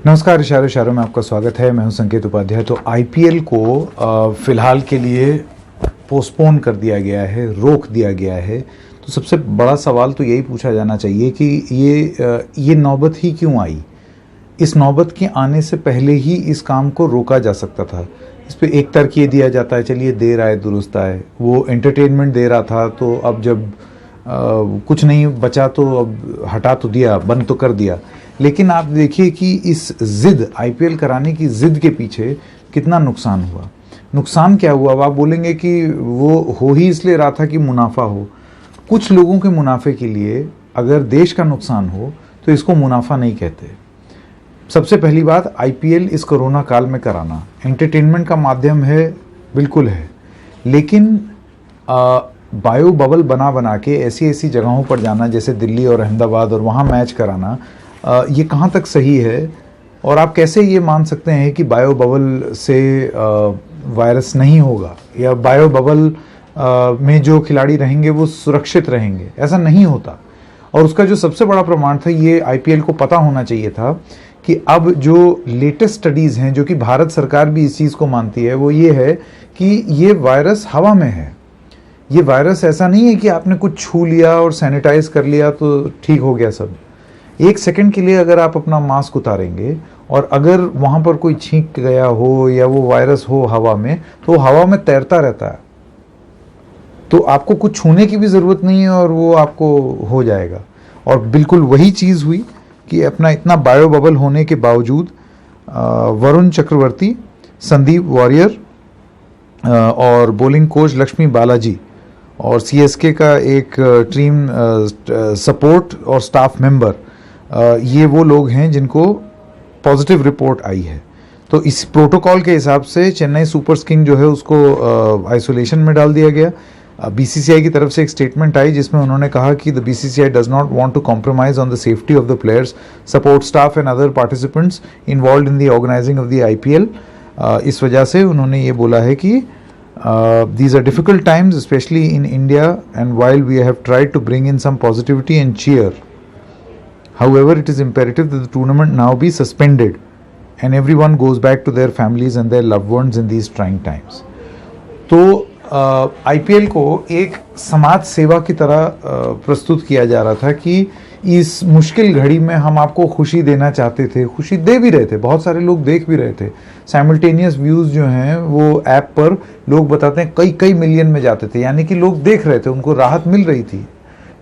नमस्कार, इशारों इशारों में आपका स्वागत है। मैं हूं संकेत उपाध्याय। तो आईपीएल को फिलहाल के लिए पोस्टपोन कर दिया गया है, रोक दिया गया है। तो सबसे बड़ा सवाल तो यही पूछा जाना चाहिए कि ये नौबत ही क्यों आई। इस नौबत के आने से पहले ही इस काम को रोका जा सकता था। इस पे एक तर्क ये दिया जाता है, चलिए देर आए दुरुस्त आए, वो एंटरटेनमेंट दे रहा था तो अब जब कुछ नहीं बचा तो अब हटा तो दिया, बंद तो कर दिया। लेकिन आप देखिए कि इस जिद, आईपीएल कराने की जिद के पीछे कितना नुकसान हुआ। नुकसान क्या हुआ? अब आप बोलेंगे कि वो हो ही इसलिए रहा था कि मुनाफा हो। कुछ लोगों के मुनाफे के लिए अगर देश का नुकसान हो तो इसको मुनाफा नहीं कहते। सबसे पहली बात, आईपीएल इस कोरोना काल में कराना एंटरटेनमेंट का माध्यम है, बिल्कुल है, लेकिन बायो बबल बना बना के ऐसी ऐसी जगहों पर जाना जैसे दिल्ली और अहमदाबाद और वहाँ मैच कराना, ये कहाँ तक सही है? और आप कैसे ये मान सकते हैं कि बायो बबल से वायरस नहीं होगा या बायो बबल में जो खिलाड़ी रहेंगे वो सुरक्षित रहेंगे? ऐसा नहीं होता। और उसका जो सबसे बड़ा प्रमाण था, ये आईपीएल को पता होना चाहिए था कि अब जो लेटेस्ट स्टडीज़ हैं, जो कि भारत सरकार भी इस चीज़ को मानती है, वो ये है कि ये वायरस हवा में है। ये वायरस ऐसा नहीं है कि आपने कुछ छू लिया और सैनिटाइज कर लिया तो ठीक हो गया सब। एक सेकंड के लिए अगर आप अपना मास्क उतारेंगे और अगर वहाँ पर कोई छींक गया हो या वो वायरस हो हवा में, तो हवा में तैरता रहता है, तो आपको कुछ छूने की भी ज़रूरत नहीं है और वो आपको हो जाएगा। और बिल्कुल वही चीज़ हुई कि अपना इतना बायो बबल होने के बावजूद वरुण चक्रवर्ती, संदीप वॉरियर और बॉलिंग कोच लक्ष्मी बालाजी और सीएसके का एक टीम सपोर्ट और स्टाफ मेंबर, ये वो लोग हैं जिनको पॉजिटिव रिपोर्ट आई है। तो इस प्रोटोकॉल के हिसाब से चेन्नई सुपर किंग जो है उसको आइसोलेशन में डाल दिया गया। बीसीसीआई की तरफ से एक स्टेटमेंट आई जिसमें उन्होंने कहा कि the BCCI does not want to compromise on the safety of the players, support staff and other participants involved in the organising of the IPL. इस वजह से उन्होंने ये बोला है कि these are difficult times, especially in India, and while we have tried to bring in some positivity and cheer, however, it is imperative that the tournament now be suspended and everyone goes back to their families and their loved ones in these trying times. तो IPL को एक समाज सेवा की तरह प्रस्तुत किया जा रहा था कि इस मुश्किल घड़ी में हम आपको खुशी देना चाहते थे, खुशी दे भी रहे थे, बहुत सारे लोग देख भी रहे थे। साइमल्टेनियस व्यूज़ जो हैं वो ऐप पर लोग बताते हैं कई कई मिलियन में जाते थे, यानी कि लोग देख रहे थे, उनको राहत मिल रही थी।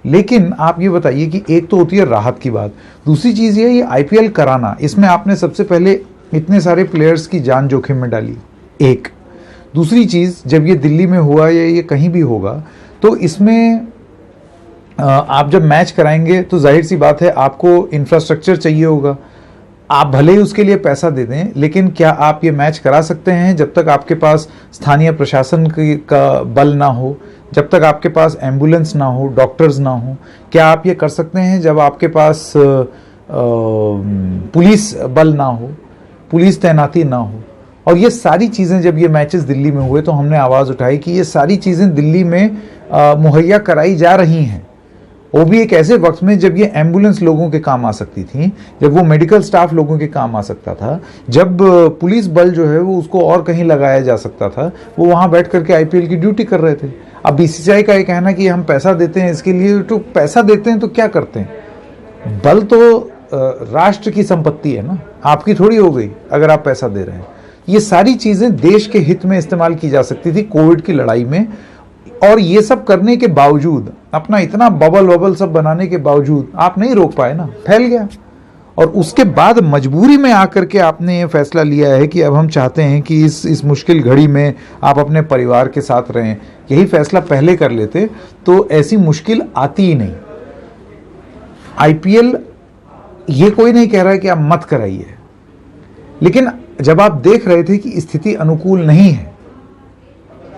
लेकिन आप ये बताइए कि एक तो होती है राहत की बात, दूसरी चीज़ ये आईपीएल कराना, इसमें आपने सबसे पहले इतने सारे प्लेयर्स की जान जोखिम में डाली। एक दूसरी चीज़, जब ये दिल्ली में हुआ या ये कहीं भी होगा तो इसमें आप जब मैच कराएंगे तो जाहिर सी बात है आपको इंफ्रास्ट्रक्चर चाहिए होगा। आप भले ही उसके लिए पैसा दे दें, लेकिन क्या आप ये मैच करा सकते हैं जब तक आपके पास स्थानीय प्रशासन का बल ना हो, जब तक आपके पास एम्बुलेंस ना हो, डॉक्टर्स ना हो? क्या आप ये कर सकते हैं जब आपके पास पुलिस बल ना हो, पुलिस तैनाती ना हो? और ये सारी चीज़ें जब ये मैचेस दिल्ली में हुए तो हमने आवाज़ उठाई कि ये सारी चीज़ें दिल्ली में मुहैया कराई जा रही हैं, वो भी एक ऐसे वक्त में जब ये एम्बुलेंस लोगों के काम आ सकती थी, जब वो मेडिकल स्टाफ लोगों के काम आ सकता था, जब पुलिस बल जो है वो उसको और कहीं लगाया जा सकता था। वो वहाँ बैठ करके आईपीएल की ड्यूटी कर रहे थे। अब बीसीसीआई का ये कहना कि हम पैसा देते हैं इसके लिए, तो पैसा देते हैं तो क्या करते हैं? बल तो राष्ट्र की संपत्ति है ना, आपकी थोड़ी हो गई अगर आप पैसा दे रहे हैं। ये सारी चीज़ें देश के हित में इस्तेमाल की जा सकती थी कोविड की लड़ाई में, और ये सब करने के बावजूद, अपना इतना बबल सब बनाने के बावजूद आप नहीं रोक पाए ना, फैल गया। और उसके बाद मजबूरी में आकर के आपने ये फैसला लिया है कि अब हम चाहते हैं कि इस मुश्किल घड़ी में आप अपने परिवार के साथ रहें। यही फैसला पहले कर लेते तो ऐसी मुश्किल आती ही नहीं। आईपीएल ये कोई नहीं कह रहा है कि आप मत कराइए, लेकिन जब आप देख रहे थे कि स्थिति अनुकूल नहीं है,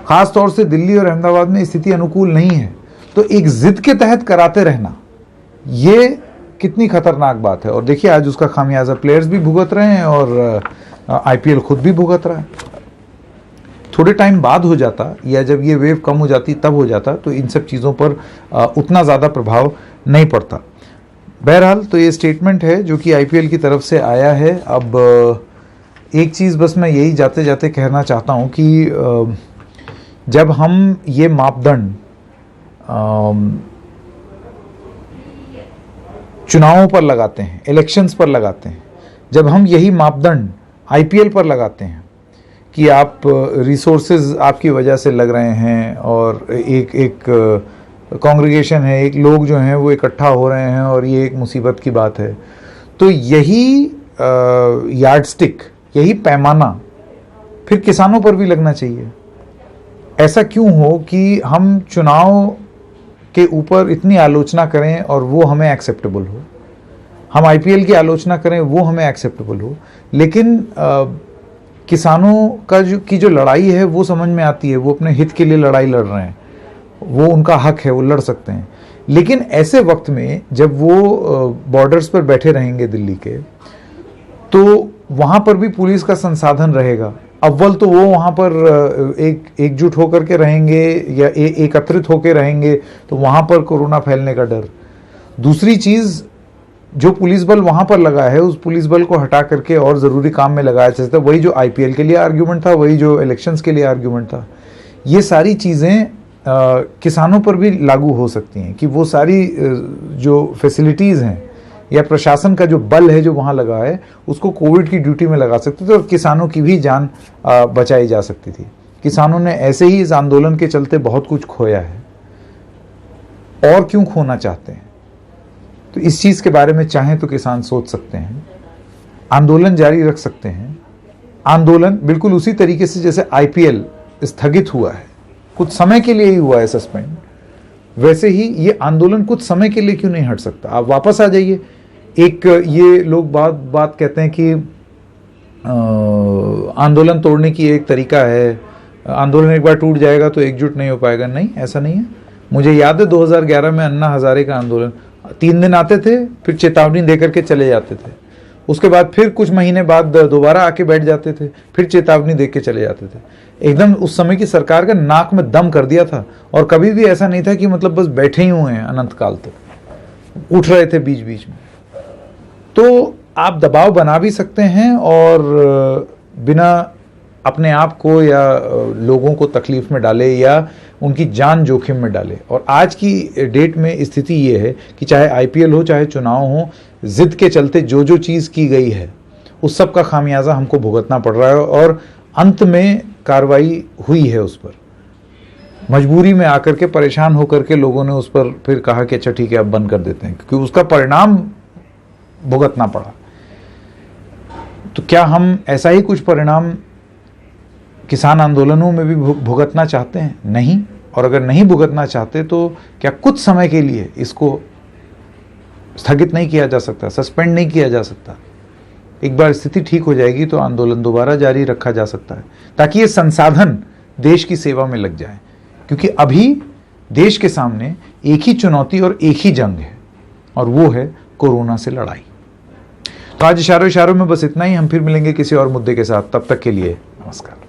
खास तौर से दिल्ली और अहमदाबाद में स्थिति अनुकूल नहीं है, तो एक जिद के तहत कराते रहना, ये कितनी खतरनाक बात है। और देखिए आज उसका खामियाजा प्लेयर्स भी भुगत रहे हैं और आईपीएल खुद भी भुगत रहा है। थोड़े टाइम बाद हो जाता या जब ये वेव कम हो जाती तब हो जाता तो इन सब चीज़ों पर उतना ज़्यादा प्रभाव नहीं पड़ता। बहरहाल तो ये स्टेटमेंट है जो कि आईपीएल की तरफ से आया है। अब एक चीज़ बस मैं यही जाते जाते कहना चाहता हूँ कि जब हम ये मापदंड चुनावों पर लगाते हैं, इलेक्शंस पर लगाते हैं, जब हम यही मापदंड आईपीएल पर लगाते हैं कि आप रिसोर्सेज आपकी वजह से लग रहे हैं और एक कांग्रीगेशन है, एक लोग जो हैं वो इकट्ठा हो रहे हैं और ये एक मुसीबत की बात है, तो यही यार्डस्टिक, यही पैमाना फिर किसानों पर भी लगना चाहिए। ऐसा क्यों हो कि हम चुनाव के ऊपर इतनी आलोचना करें और वो हमें एक्सेप्टेबल हो, हम आईपीएल की आलोचना करें वो हमें एक्सेप्टेबल हो, लेकिन किसानों का जो लड़ाई है वो समझ में आती है, वो अपने हित के लिए लड़ाई लड़ रहे हैं, वो उनका हक है, वो लड़ सकते हैं। लेकिन ऐसे वक्त में जब वो बॉर्डर्स पर बैठे रहेंगे दिल्ली के, तो वहाँ पर भी पुलिस का संसाधन रहेगा। अव्वल तो वो वहाँ पर एकजुट होकर के रहेंगे या एकत्रित होकर रहेंगे, तो वहाँ पर कोरोना फैलने का डर। दूसरी चीज़, जो पुलिस बल वहाँ पर लगा है उस पुलिस बल को हटा करके और ज़रूरी काम में लगाया जा सकता है। वही जो आईपीएल के लिए आर्ग्यूमेंट था, वही जो इलेक्शंस के लिए आर्ग्यूमेंट था। ये सारी चीज़ें किसानों पर भी लागू हो सकती हैं कि वो सारी जो फैसिलिटीज़ हैं या प्रशासन का जो बल है जो वहाँ लगा है उसको कोविड की ड्यूटी में लगा सकते थे और किसानों की भी जान बचाई जा सकती थी। किसानों ने ऐसे ही इस आंदोलन के चलते बहुत कुछ खोया है, और क्यों खोना चाहते हैं, तो इस चीज़ के बारे में चाहें तो किसान सोच सकते हैं, आंदोलन जारी रख सकते हैं। आंदोलन बिल्कुल उसी तरीके से जैसे आईपीएल स्थगित हुआ है, कुछ समय के लिए ही हुआ है सस्पेंड, वैसे ही ये आंदोलन कुछ समय के लिए क्यों नहीं हट सकता। आप वापस आ जाइए। एक ये लोग बात कहते हैं कि आंदोलन तोड़ने की एक तरीका है, आंदोलन एक बार टूट जाएगा तो एकजुट नहीं हो पाएगा। नहीं, ऐसा नहीं है। मुझे याद है 2011 में अन्ना हजारे का आंदोलन 3 दिन आते थे, फिर चेतावनी दे करके चले जाते थे, उसके बाद फिर कुछ महीने बाद दोबारा आके बैठ जाते थे, फिर चेतावनी दे के चले जाते थे। एकदम उस समय की सरकार का नाक में दम कर दिया था, और कभी भी ऐसा नहीं था कि मतलब बस बैठे ही हुए हैं अनंत काल तक, उठ रहे थे बीच बीच में। तो आप दबाव बना भी सकते हैं और बिना अपने आप को या लोगों को तकलीफ में डाले या उनकी जान जोखिम में डाले। और आज की डेट में स्थिति ये है कि चाहे आईपीएल हो, चाहे चुनाव हो, जिद के चलते जो चीज़ की गई है उस सब का खामियाजा हमको भुगतना पड़ रहा है, और अंत में कार्रवाई हुई है उस पर। मजबूरी में आकर के, परेशान होकर के लोगों ने उस पर फिर कहा कि अच्छा ठीक है अब बंद कर देते हैं, क्योंकि उसका परिणाम भुगतना पड़ा। तो क्या हम ऐसा ही कुछ परिणाम किसान आंदोलनों में भी भुगतना चाहते हैं? नहीं। और अगर नहीं भुगतना चाहते तो क्या कुछ समय के लिए इसको स्थगित नहीं किया जा सकता, सस्पेंड नहीं किया जा सकता? एक बार स्थिति ठीक हो जाएगी तो आंदोलन दोबारा जारी रखा जा सकता है, ताकि ये संसाधन देश की सेवा में लग जाए। क्योंकि अभी देश के सामने एक ही चुनौती और एक ही जंग है, और वो है कोरोना से लड़ाई। तो आज इशारों में बस इतना ही। हम फिर मिलेंगे किसी और मुद्दे के साथ। तब तक के लिए नमस्कार।